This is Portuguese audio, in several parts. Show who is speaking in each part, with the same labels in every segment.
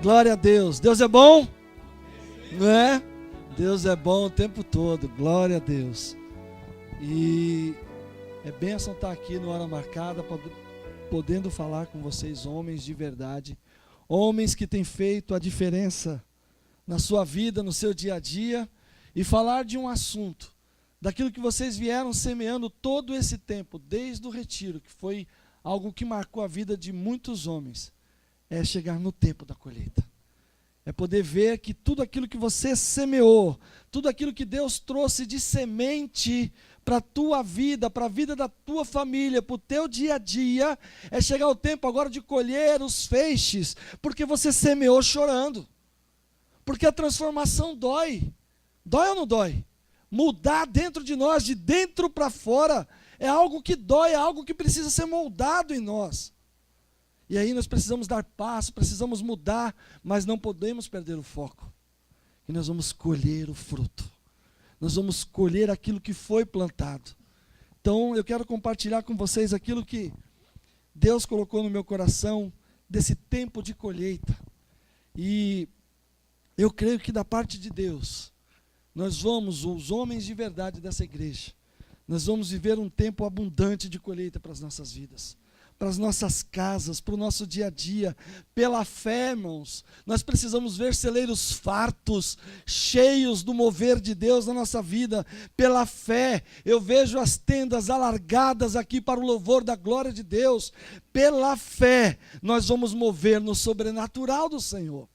Speaker 1: Glória a Deus. Deus é bom? Não é? Deus é bom o tempo todo. Glória a Deus. E é bênção estar aqui no Hora Marcada, podendo falar com vocês, homens de verdade. Homens que têm feito a diferença na sua vida, no seu dia a dia. E falar de um assunto, daquilo que vocês vieram semeando todo esse tempo, desde o retiro, que foi algo que marcou a vida de muitos homens. É chegar no tempo da colheita. É poder ver que tudo aquilo que você semeou, tudo aquilo que Deus trouxe de semente para a tua vida, para a vida da tua família, para o teu dia a dia, é chegar o tempo agora de colher os feixes, porque você semeou chorando. Porque a transformação dói. Dói ou não dói? Mudar dentro de nós, de dentro para fora, é algo que dói, é algo que precisa ser moldado em nós. E aí nós precisamos dar passo, precisamos mudar, mas não podemos perder o foco. E nós vamos colher o fruto. Nós vamos colher aquilo que foi plantado. Então eu quero compartilhar com vocês aquilo que Deus colocou no meu coração desse tempo de colheita. E eu creio que da parte de Deus, nós vamos, os homens de verdade dessa igreja, nós vamos viver um tempo abundante de colheita para as nossas vidas, para as nossas casas, para o nosso dia a dia. Pela fé, irmãos, nós precisamos ver celeiros fartos, cheios do mover de Deus na nossa vida. Pela fé, eu vejo as tendas alargadas aqui para o louvor da glória de Deus. Pela fé, nós vamos mover no sobrenatural do Senhor,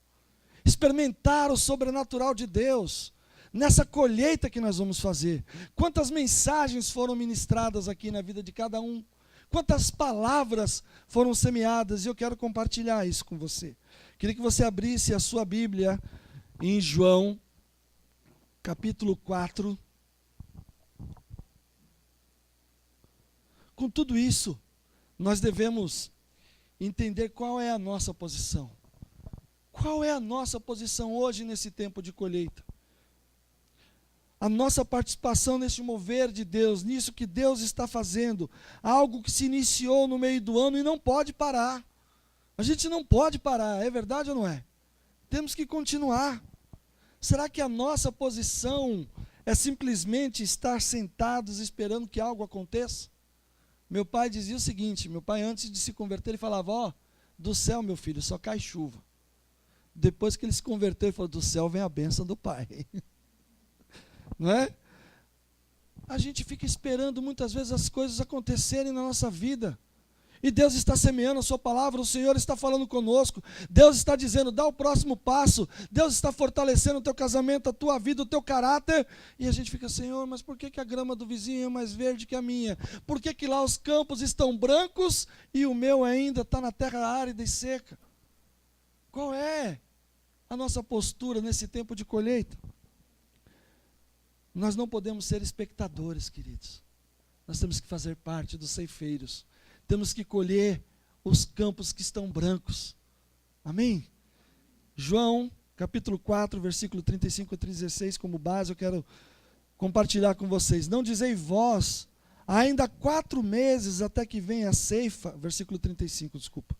Speaker 1: experimentar o sobrenatural de Deus, nessa colheita que nós vamos fazer. Quantas mensagens foram ministradas aqui na vida de cada um, quantas palavras foram semeadas, e eu quero compartilhar isso com você. Queria que você abrisse a sua Bíblia em João, capítulo 4. Com tudo isso, nós devemos entender qual é a nossa posição. Qual é a nossa posição hoje nesse tempo de colheita? A nossa participação nesse mover de Deus, nisso que Deus está fazendo, algo que se iniciou no meio do ano e não pode parar. A gente não pode parar, é verdade ou não é? Temos que continuar. Será que a nossa posição é simplesmente estar sentados esperando que algo aconteça? Meu pai dizia o seguinte, meu pai antes de se converter, ele falava, ó, do céu, meu filho, só cai chuva. Depois que ele se converteu, ele falou, do céu vem a bênção do pai. Não é? A gente fica esperando muitas vezes as coisas acontecerem na nossa vida. E Deus está semeando a sua palavra, o Senhor está falando conosco. Deus está dizendo, dá o próximo passo. Deus está fortalecendo o teu casamento, a tua vida, o teu caráter. E a gente fica, Senhor, mas por que a grama do vizinho é mais verde que a minha? Por que lá os campos estão brancos e o meu ainda está na terra árida e seca? Qual é a nossa postura nesse tempo de colheita? Nós não podemos ser espectadores, queridos. Nós temos que fazer parte dos ceifeiros. Temos que colher os campos que estão brancos. Amém? João, capítulo 4, versículo 35 a 36, como base, eu quero compartilhar com vocês. Não dizei vós, ainda 4 meses até que venha a ceifa, versículo 35, desculpa.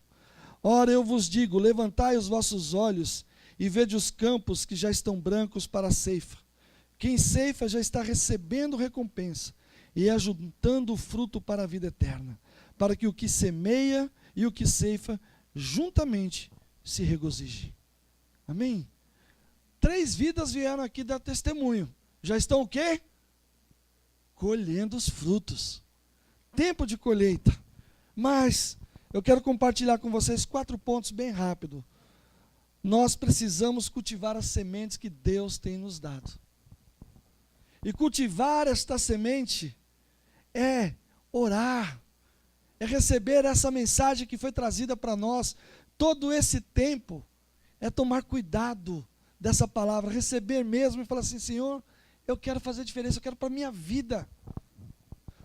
Speaker 1: Ora, eu vos digo, levantai os vossos olhos e vede os campos que já estão brancos para a ceifa. Quem ceifa já está recebendo recompensa e ajuntando o fruto para a vida eterna, para que o que semeia e o que ceifa juntamente se regozije. Amém? 3 vidas vieram aqui dar testemunho. Já estão o quê? Colhendo os frutos. Tempo de colheita. Mas eu quero compartilhar com vocês 4 pontos bem rápido. Nós precisamos cultivar as sementes que Deus tem nos dado. E cultivar esta semente é orar, é receber essa mensagem que foi trazida para nós todo esse tempo, é tomar cuidado dessa palavra, receber mesmo e falar assim, Senhor, eu quero fazer diferença, eu quero para a minha vida.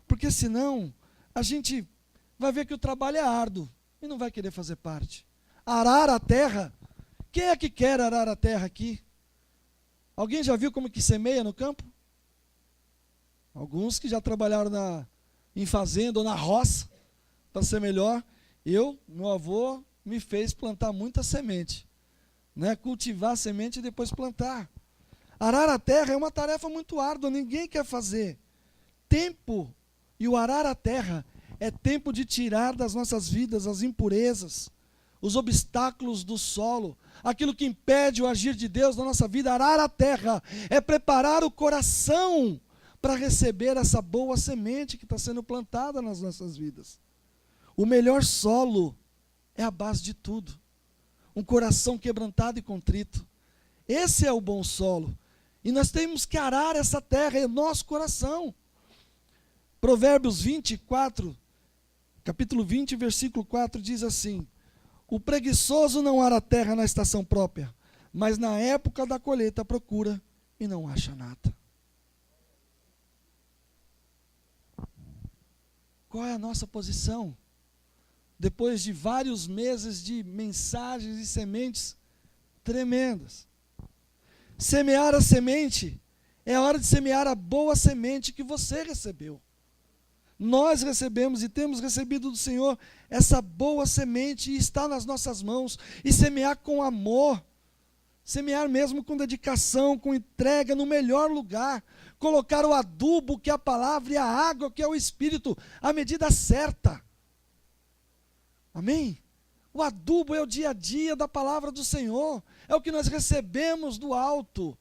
Speaker 1: Porque senão, a gente vai ver que o trabalho é árduo e não vai querer fazer parte. Arar a terra, quem é que quer arar a terra aqui? Alguém já viu como que semeia no campo? Alguns que já trabalharam em fazenda ou na roça, para ser melhor. Meu avô me fez plantar muita semente. né? Cultivar a semente e depois plantar. Arar a terra é uma tarefa muito árdua, ninguém quer fazer. Tempo, e o arar a terra é tempo de tirar das nossas vidas as impurezas, os obstáculos do solo, aquilo que impede o agir de Deus na nossa vida. Arar a terra é preparar o coração para receber essa boa semente que está sendo plantada nas nossas vidas. O melhor solo é a base de tudo. Um coração quebrantado e contrito. Esse é o bom solo. E nós temos que arar essa terra, é o nosso coração. Provérbios 24, capítulo 20, versículo 4 diz assim: o preguiçoso não ara a terra na estação própria, mas na época da colheita procura e não acha nada. Qual é a nossa posição? Depois de vários meses de mensagens e sementes tremendas. Semear a semente, é a hora de semear a boa semente que você recebeu. Nós recebemos e temos recebido do Senhor essa boa semente e está nas nossas mãos. E semear com amor, semear mesmo com dedicação, com entrega no melhor lugar. Colocar o adubo que é a palavra e a água que é o Espírito, à medida certa. Amém? O adubo é o dia a dia da palavra do Senhor, é o que nós recebemos do alto,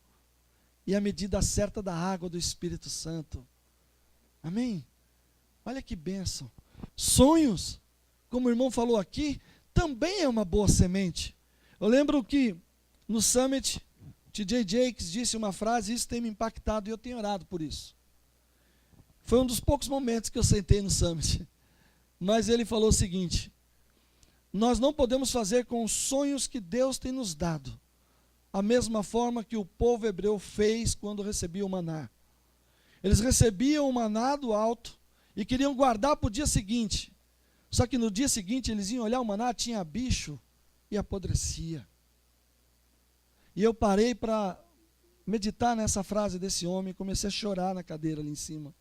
Speaker 1: e a medida certa da água do Espírito Santo. Amém? Olha que bênção. Sonhos, como o irmão falou aqui, também é uma boa semente. Eu lembro que no Summit, T.J. Jakes disse uma frase, e isso tem me impactado, e eu tenho orado por isso. Foi um dos poucos momentos que eu sentei no Summit, mas ele falou o seguinte: nós não podemos fazer com os sonhos que Deus tem nos dado a mesma forma que o povo hebreu fez quando recebia o maná. Eles recebiam o maná do alto e queriam guardar para o dia seguinte. Só que no dia seguinte eles iam olhar o maná, tinha bicho e apodrecia. E eu parei para meditar nessa frase desse homem e comecei a chorar na cadeira ali em cima.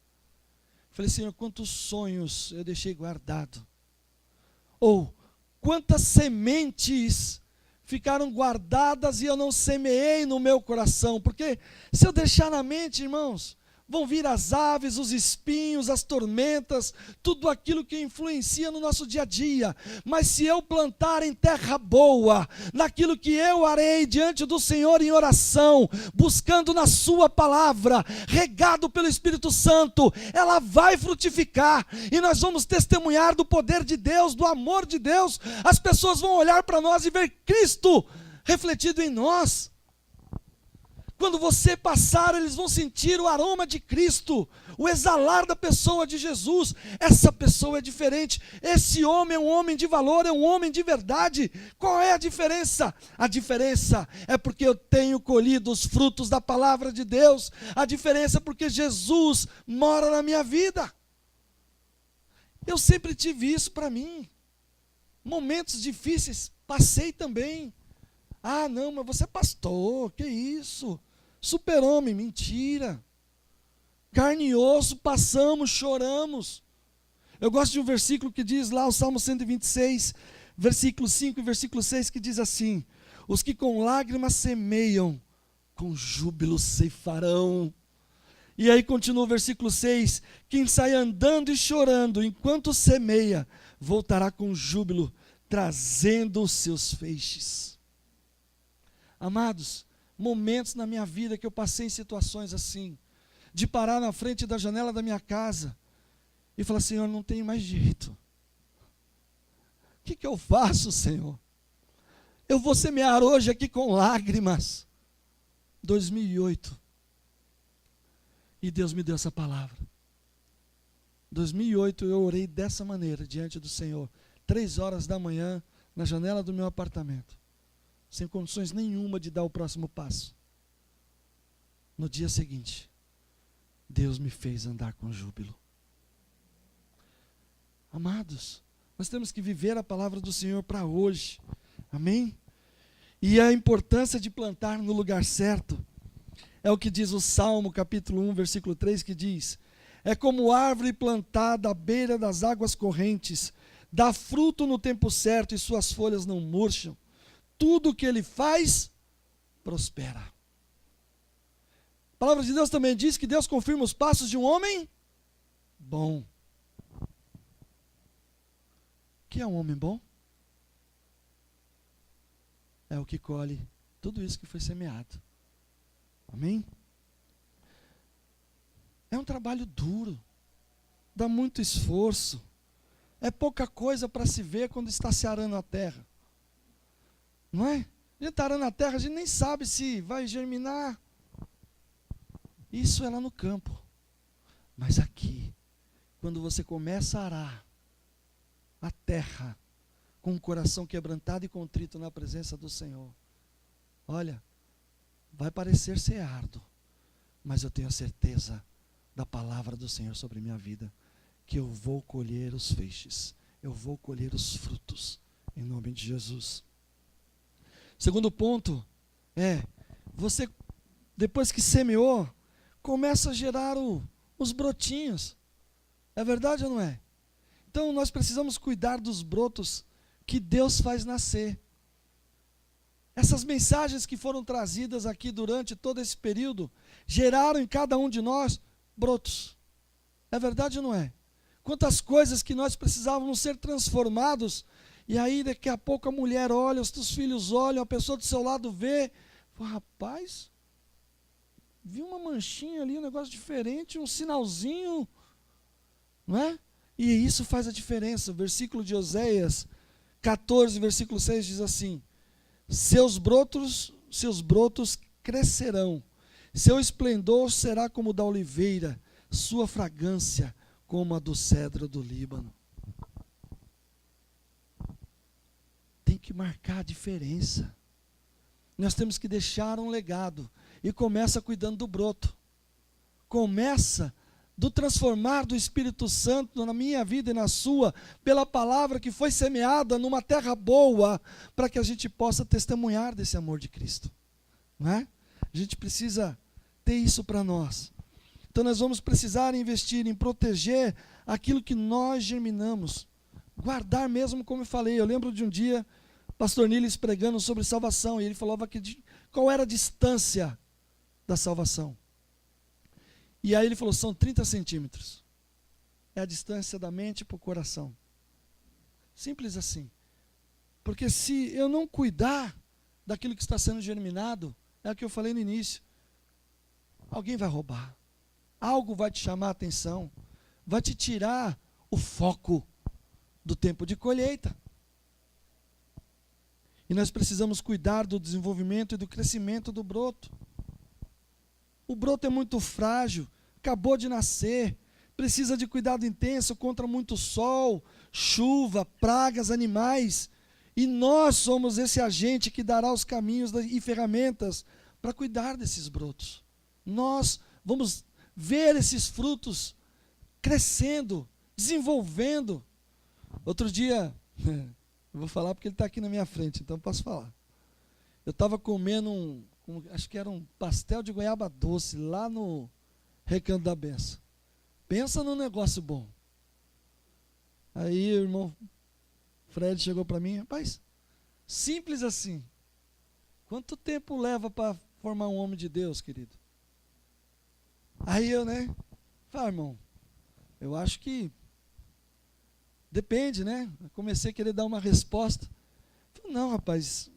Speaker 1: Falei: Senhor, quantos sonhos eu deixei guardado. Ou quantas sementes ficaram guardadas e eu não semeei no meu coração. Porque se eu deixar na mente, irmãos, vão vir as aves, os espinhos, as tormentas, tudo aquilo que influencia no nosso dia a dia. Mas se eu plantar em terra boa, naquilo que eu arei diante do Senhor em oração, buscando na sua palavra, regado pelo Espírito Santo, ela vai frutificar, e nós vamos testemunhar do poder de Deus, do amor de Deus. As pessoas vão olhar para nós e ver Cristo refletido em nós. Quando você passar, eles vão sentir o aroma de Cristo, o exalar da pessoa de Jesus. Essa pessoa é diferente, esse homem é um homem de valor, é um homem de verdade. Qual é a diferença? A diferença é porque eu tenho colhido os frutos da palavra de Deus. A diferença é porque Jesus mora na minha vida. Eu sempre tive isso para mim. Momentos difíceis, passei também. Ah, não, mas você é pastor, que isso? Super-homem, mentira. Carne e osso, passamos, choramos. Eu gosto de um versículo que diz lá, o Salmo 126, versículo 5 e versículo 6, que diz assim: os que com lágrimas semeiam, com júbilo ceifarão. E aí continua o versículo 6, quem sai andando e chorando enquanto semeia, voltará com júbilo, trazendo os seus feixes. Amados, momentos na minha vida que eu passei em situações assim, de parar na frente da janela da minha casa e falar: Senhor, não tenho mais jeito. O que eu faço, Senhor? Eu vou semear hoje aqui com lágrimas. 2008. E Deus me deu essa palavra. 2008 eu orei dessa maneira diante do Senhor, 3 horas da manhã, na janela do meu apartamento, sem condições nenhuma de dar o próximo passo. No dia seguinte, Deus me fez andar com júbilo. Amados, nós temos que viver a palavra do Senhor para hoje. Amém? E a importância de plantar no lugar certo é o que diz o Salmo capítulo 1, versículo 3, que diz: é como árvore plantada à beira das águas correntes, dá fruto no tempo certo e suas folhas não murcham. tudo que ele faz prospera. A palavra de Deus também diz que Deus confirma os passos de um homem bom. O que é um homem bom? É o que colhe tudo isso que foi semeado. Amém? É um trabalho duro, dá muito esforço, é pouca coisa para se ver quando está se arando a terra. Não é? A gente está arando a terra, a gente nem sabe se vai germinar. Isso é lá no campo. Mas aqui, quando você começa a arar a terra com o coração quebrantado e contrito na presença do Senhor, olha, vai parecer ser árduo, mas eu tenho a certeza da palavra do Senhor sobre minha vida, que eu vou colher os feixes, eu vou colher os frutos, em nome de Jesus. Segundo ponto é, você, depois que semeou, começa a gerar os brotinhos. É verdade ou não é? Então nós precisamos cuidar dos brotos que Deus faz nascer. Essas mensagens que foram trazidas aqui durante todo esse período, geraram em cada um de nós brotos. É verdade ou não é? Quantas coisas que nós precisávamos ser transformados, e aí daqui a pouco a mulher olha, os teus filhos olham, a pessoa do seu lado vê, fala, rapaz, vi uma manchinha ali, um negócio diferente, um sinalzinho, não é? E isso faz a diferença. O versículo de Oséias 14, versículo 6 diz assim: seus brotos crescerão, seu esplendor será como o da oliveira, sua fragrância como a do cedro do Líbano. Tem que marcar a diferença. Nós temos que deixar um legado. E começa cuidando do broto. Começa do transformar do Espírito Santo na minha vida e na sua, pela palavra que foi semeada numa terra boa, para que a gente possa testemunhar desse amor de Cristo. Não é? A gente precisa ter isso para nós. Então nós vamos precisar investir em proteger aquilo que nós germinamos. Guardar mesmo, como eu falei. Eu lembro de um dia, pastor Niles pregando sobre salvação, e ele falava que qual era a distância da salvação. E aí ele falou, são 30 centímetros. É a distância da mente para o coração. Simples assim. Porque se eu não cuidar daquilo que está sendo germinado, é o que eu falei no início, alguém vai roubar. Algo vai te chamar a atenção, vai te tirar o foco do tempo de colheita. E nós precisamos cuidar do desenvolvimento e do crescimento do broto. O broto é muito frágil, acabou de nascer, precisa de cuidado intenso contra muito sol, chuva, pragas, animais. E nós somos esse agente que dará os caminhos e ferramentas para cuidar desses brotos. Nós vamos ver esses frutos crescendo, desenvolvendo. Outro dia, eu vou falar porque ele está aqui na minha frente, então posso falar. Eu estava comendo acho que era um pastel de goiaba doce, lá no Recanto da Benção. Pensa num negócio bom. Aí o irmão Fred chegou para mim, rapaz, simples assim. Quanto tempo leva para formar um homem de Deus, querido? Aí eu, falei, irmão, eu acho que depende, Eu comecei a querer dar uma resposta. Falei, não, rapaz,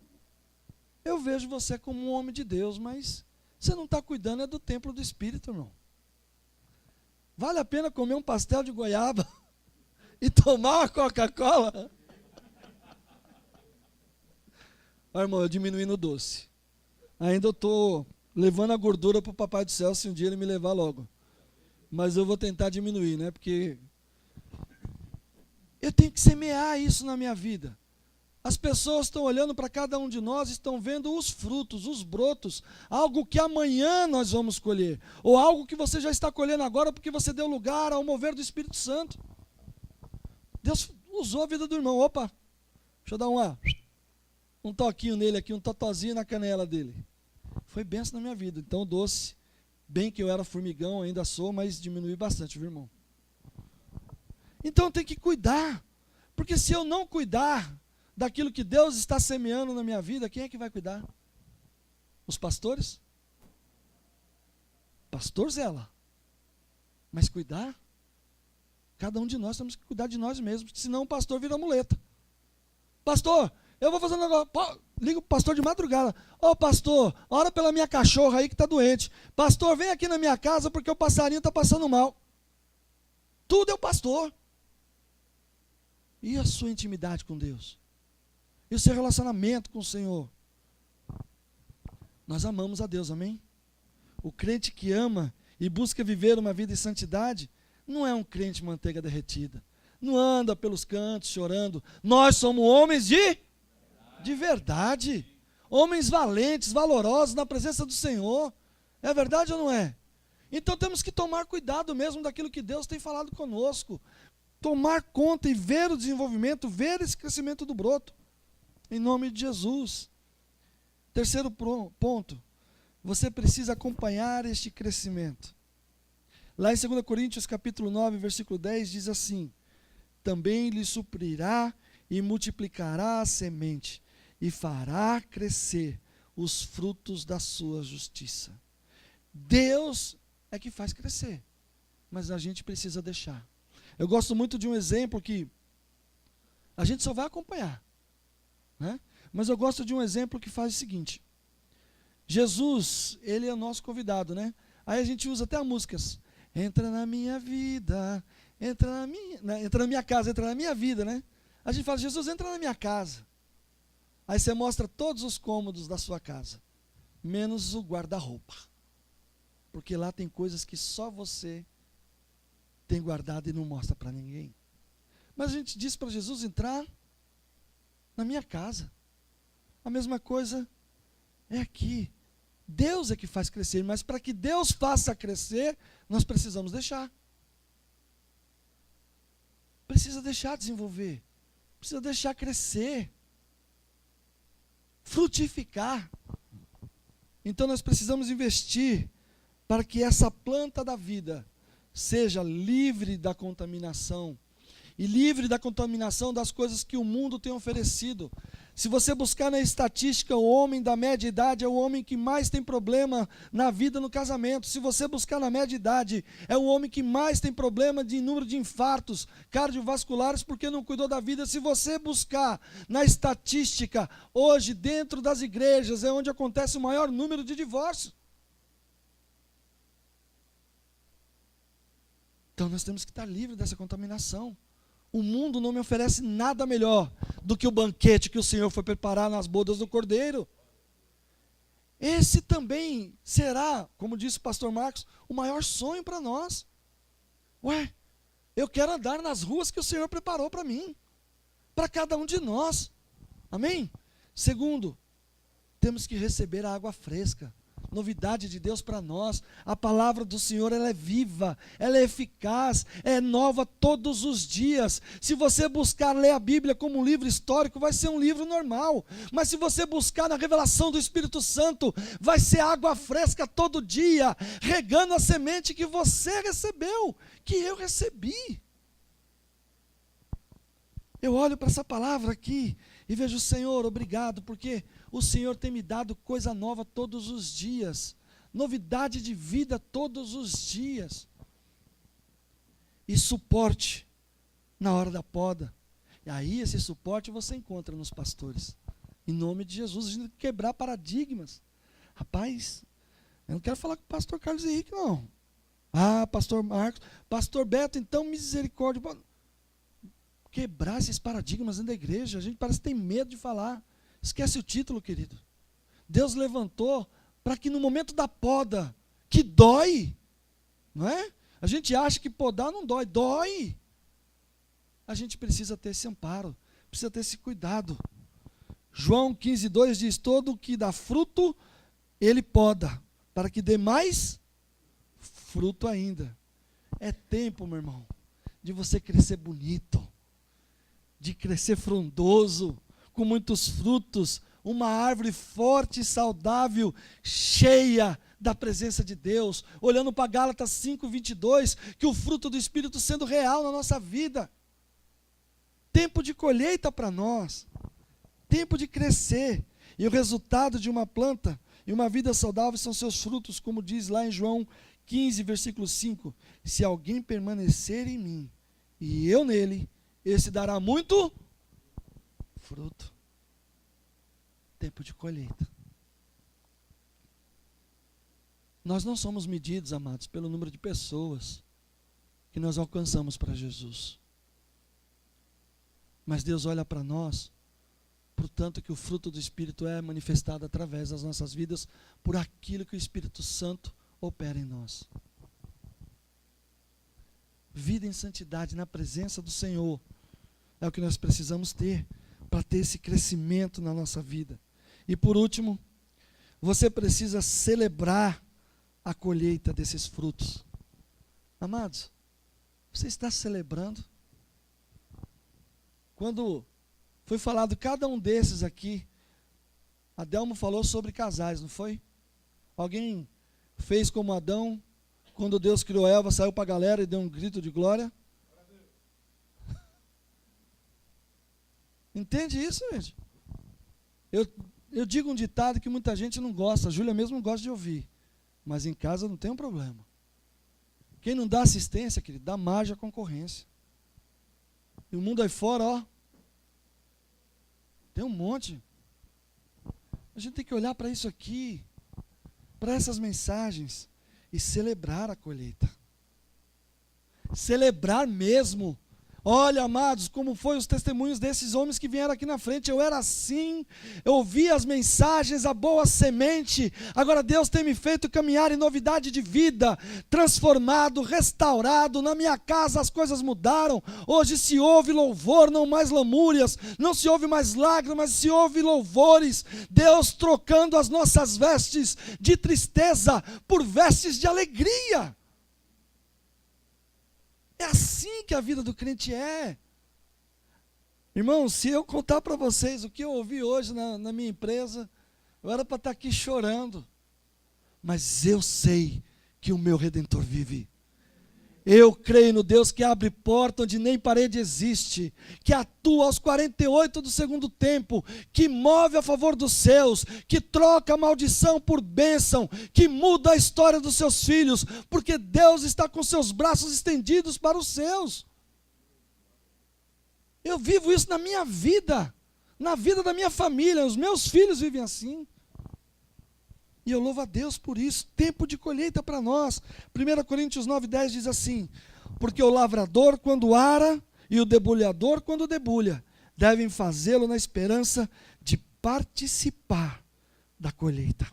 Speaker 1: eu vejo você como um homem de Deus, mas você não está cuidando do templo do Espírito, irmão. Vale a pena comer um pastel de goiaba e tomar uma Coca-Cola? Irmão, eu diminui no doce. Ainda eu estou levando a gordura para o Papai do Céu, se um dia ele me levar logo. Mas eu vou tentar diminuir, porque eu tenho que semear isso na minha vida. As pessoas estão olhando para cada um de nós, estão vendo os frutos, os brotos, algo que amanhã nós vamos colher, ou algo que você já está colhendo agora porque você deu lugar ao mover do Espírito Santo. Deus usou a vida do irmão. Opa, deixa eu dar um toquinho nele aqui, um totozinho na canela dele. Foi bênção na minha vida. Então o doce, bem que eu era formigão, ainda sou, mas diminui bastante, viu, irmão? Então tem que cuidar, porque se eu não cuidar daquilo que Deus está semeando na minha vida, quem é que vai cuidar? Os pastores? Pastor zela. Mas cuidar? Cada um de nós temos que cuidar de nós mesmos, senão o pastor vira muleta. Pastor, eu vou fazer um negócio. Liga o pastor de madrugada. Ô pastor, ora pela minha cachorra aí que está doente. Pastor, vem aqui na minha casa porque o passarinho está passando mal. Tudo é o pastor. E a sua intimidade com Deus? E o seu relacionamento com o Senhor? Nós amamos a Deus, amém? O crente que ama e busca viver uma vida em santidade, não é um crente manteiga derretida. Não anda pelos cantos chorando. Nós somos homens de verdade. Homens valentes, valorosos na presença do Senhor. É verdade ou não é? Então temos que tomar cuidado mesmo daquilo que Deus tem falado conosco. Tomar conta e ver o desenvolvimento, ver esse crescimento do broto. Em nome de Jesus. Terceiro ponto. Você precisa acompanhar este crescimento. Lá em 2 Coríntios capítulo 9, versículo 10, diz assim: também lhe suprirá e multiplicará a semente, e fará crescer os frutos da sua justiça. Deus é que faz crescer, mas a gente precisa deixar. Eu gosto muito de um exemplo que a gente só vai acompanhar, né? Mas eu gosto de um exemplo que faz o seguinte: Jesus, ele é o nosso convidado, né? Aí a gente usa até músicas. Entra na minha vida, entra na minha casa, entra na minha vida, né? A gente fala, Jesus, entra na minha casa. Aí você mostra todos os cômodos da sua casa, menos o guarda-roupa. Porque lá tem coisas que só você tem guardado e não mostra para ninguém. Mas a gente diz para Jesus entrar na minha casa. A mesma coisa é aqui. Deus é que faz crescer, mas para que Deus faça crescer, nós precisamos deixar. Precisa deixar desenvolver. Precisa deixar crescer. Frutificar. Então nós precisamos investir para que essa planta da vida seja livre da contaminação. E livre da contaminação das coisas que o mundo tem oferecido. Se você buscar na estatística, o homem da média idade é o homem que mais tem problema na vida, no casamento. Se você buscar na média idade, é o homem que mais tem problema de número de infartos cardiovasculares porque não cuidou da vida. Se você buscar na estatística, hoje dentro das igrejas é onde acontece o maior número de divórcios. Então nós temos que estar livres dessa contaminação. O mundo não me oferece nada melhor do que o banquete que o Senhor foi preparar nas bodas do Cordeiro. Esse também será, como disse o pastor Marcos, o maior sonho para nós. Ué, eu quero andar nas ruas que o Senhor preparou para mim, para cada um de nós. Amém? Segundo, temos que receber a água fresca. Novidade de Deus para nós. A palavra do Senhor, ela é viva, ela é eficaz, é nova todos os dias. Se você buscar ler a Bíblia como um livro histórico, vai ser um livro normal. Mas se você buscar na revelação do Espírito Santo, vai ser água fresca todo dia, regando a semente que você recebeu, que eu recebi. Eu olho para essa palavra aqui e vejo, Senhor, obrigado, porque o Senhor tem me dado coisa nova todos os dias, novidade de vida todos os dias, e suporte na hora da poda. E aí esse suporte você encontra nos pastores, em nome de Jesus. A gente tem que quebrar paradigmas. Rapaz, eu não quero falar com o pastor Carlos Henrique, não. Ah, pastor Marcos, pastor Beto, então misericórdia. Quebrar esses paradigmas dentro da igreja. A gente parece que tem medo de falar. Esquece o título, querido. Deus levantou para que no momento da poda, que dói, não é? A gente acha que podar não dói, dói. A gente precisa ter esse amparo, precisa ter esse cuidado. João 15:2 diz, todo que dá fruto, ele poda, para que dê mais fruto ainda. É tempo, meu irmão, de você crescer bonito, de crescer frondoso, com muitos frutos, uma árvore forte e saudável, cheia da presença de Deus, olhando para Gálatas 5:22, que o fruto do Espírito sendo real na nossa vida. Tempo de colheita para nós. tempo de crescer. E o resultado de uma planta e uma vida saudável são seus frutos, como diz lá em João 15, versículo 5. Se alguém permanecer em mim e eu nele, esse dará muito fruto. Tempo de colheita. Nós não somos medidos, amados, pelo número de pessoas que nós alcançamos para Jesus. Mas Deus olha para nós, portanto que o fruto do Espírito é manifestado através das nossas vidas, por aquilo que o Espírito Santo opera em nós. Vida em santidade, na presença do Senhor, é o que nós precisamos ter, para ter esse crescimento na nossa vida. E por último, você precisa celebrar a colheita desses frutos. Amados, você está celebrando? Quando foi falado cada um desses aqui, Adelmo falou sobre casais, não foi? Alguém fez como Adão, quando Deus criou Eva, saiu para a galera e deu um grito de glória? Entende isso, gente? Eu digo um ditado que muita gente não gosta, a Júlia mesmo não gosta de ouvir, mas em casa não tem um problema. Quem não dá assistência, querido, dá margem à concorrência. E o mundo aí fora, ó, tem um monte. A gente tem que olhar para isso aqui, para essas mensagens, e celebrar a colheita. Celebrar mesmo. Olha, amados, como foi os testemunhos desses homens que vieram aqui na frente. Eu era assim, eu ouvia as mensagens, a boa semente. Agora Deus tem me feito caminhar em novidade de vida, transformado, restaurado. Na minha casa as coisas mudaram. Hoje se ouve louvor, não mais lamúrias. Não se ouve mais lágrimas, mas se ouve louvores. Deus trocando as nossas vestes de tristeza por vestes de alegria. É assim que a vida do crente é. Irmão, se eu contar para vocês o que eu ouvi hoje na minha empresa, eu era para estar aqui chorando. Mas eu sei que o meu Redentor vive. Eu creio no Deus que abre porta onde nem parede existe, que atua aos 48 do segundo tempo, que move a favor dos seus, que troca a maldição por bênção, que muda a história dos seus filhos, porque Deus está com seus braços estendidos para os seus. Eu vivo isso na minha vida, na vida da minha família, os meus filhos vivem assim. E eu louvo a Deus por isso. Tempo de colheita para nós. 1 Coríntios 9:10 diz assim: porque o lavrador quando ara e o debulhador quando debulha, devem fazê-lo na esperança de participar da colheita.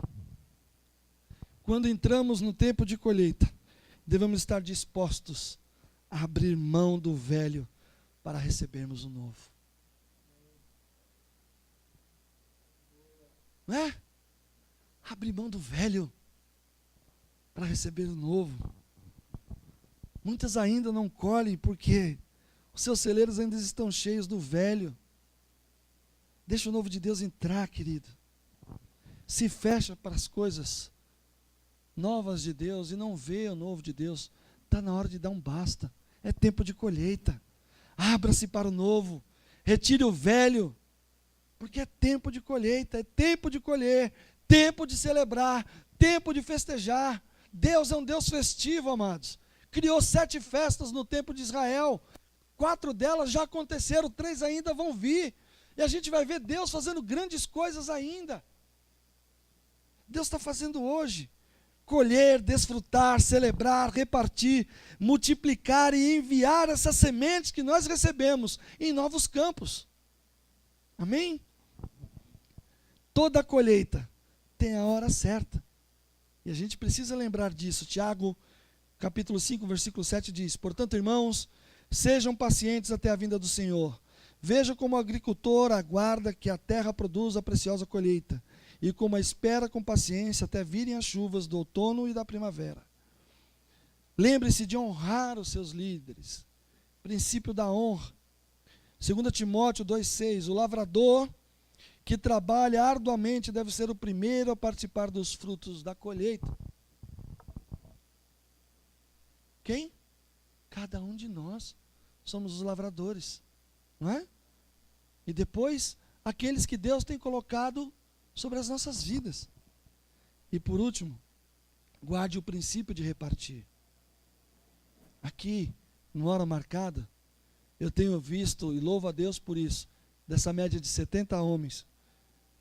Speaker 1: Quando entramos no tempo de colheita, devemos estar dispostos a abrir mão do velho para recebermos o novo. Não é? Abrir mão do velho para receber o novo. Muitas ainda não colhem porque os seus celeiros ainda estão cheios do velho. Deixa o novo de Deus entrar, querido. Se fecha para as coisas novas de Deus e não vê o novo de Deus. Está na hora de dar um basta. É tempo de colheita. Abra-se para o novo. Retire o velho. Porque é tempo de colheita, é tempo de colher. Tempo de celebrar, tempo de festejar. Deus é um Deus festivo, amados. Criou 7 festas no tempo de Israel. 4 delas já aconteceram, 3 ainda vão vir. E a gente vai ver Deus fazendo grandes coisas ainda. Deus está fazendo hoje. Colher, desfrutar, celebrar, repartir, multiplicar e enviar essas sementes que nós recebemos em novos campos. Amém? Toda colheita tem a hora certa. E a gente precisa lembrar disso. Tiago, capítulo 5, versículo 7 diz: portanto, irmãos, sejam pacientes até a vinda do Senhor. Veja como o agricultor aguarda que a terra produza a preciosa colheita, e como espera com paciência até virem as chuvas do outono e da primavera. Lembre-se de honrar os seus líderes. Princípio da honra. 2 Timóteo 2,6: o lavrador que trabalha arduamente deve ser o primeiro a participar dos frutos da colheita. Quem? Cada um de nós somos os lavradores, não é? E depois aqueles que Deus tem colocado sobre as nossas vidas. E por último, guarde o princípio de repartir. Aqui, no Hora Marcada, eu tenho visto, e louvo a Deus por isso, dessa média de 70 homens,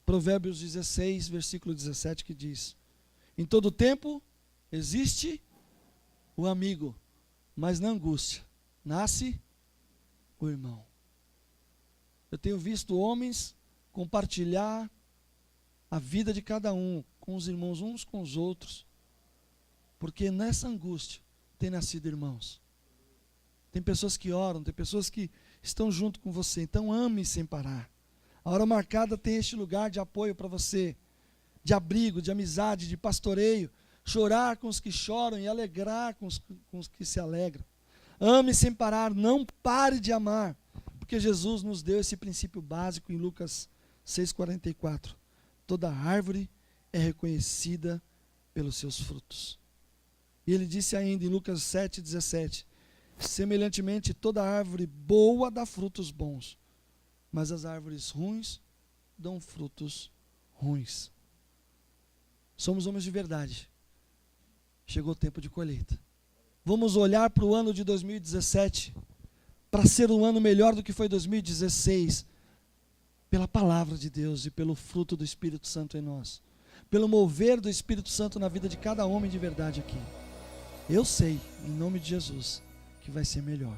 Speaker 1: Provérbios 16, versículo 17, que diz: em todo tempo existe o amigo, mas na angústia nasce o irmão. Eu tenho visto homens compartilhar a vida de cada um com os irmãos uns com os outros, porque nessa angústia tem nascido irmãos. Tem pessoas que oram, tem pessoas que estão junto com você. Então ame sem parar. A Hora Marcada tem este lugar de apoio para você, de abrigo, de amizade, de pastoreio, chorar com os que choram e alegrar com os que se alegram. Ame sem parar, não pare de amar, porque Jesus nos deu esse princípio básico em Lucas 6,44. Toda árvore é reconhecida pelos seus frutos. E ele disse ainda em Lucas 7,17, semelhantemente toda árvore boa dá frutos bons, mas as árvores ruins dão frutos ruins. Somos homens de verdade. Chegou o tempo de colheita. Vamos olhar para o ano de 2017, para ser um ano melhor do que foi 2016, pela palavra de Deus e pelo fruto do Espírito Santo em nós, pelo mover do Espírito Santo na vida de cada homem de verdade aqui. Eu sei, em nome de Jesus, que vai ser melhor.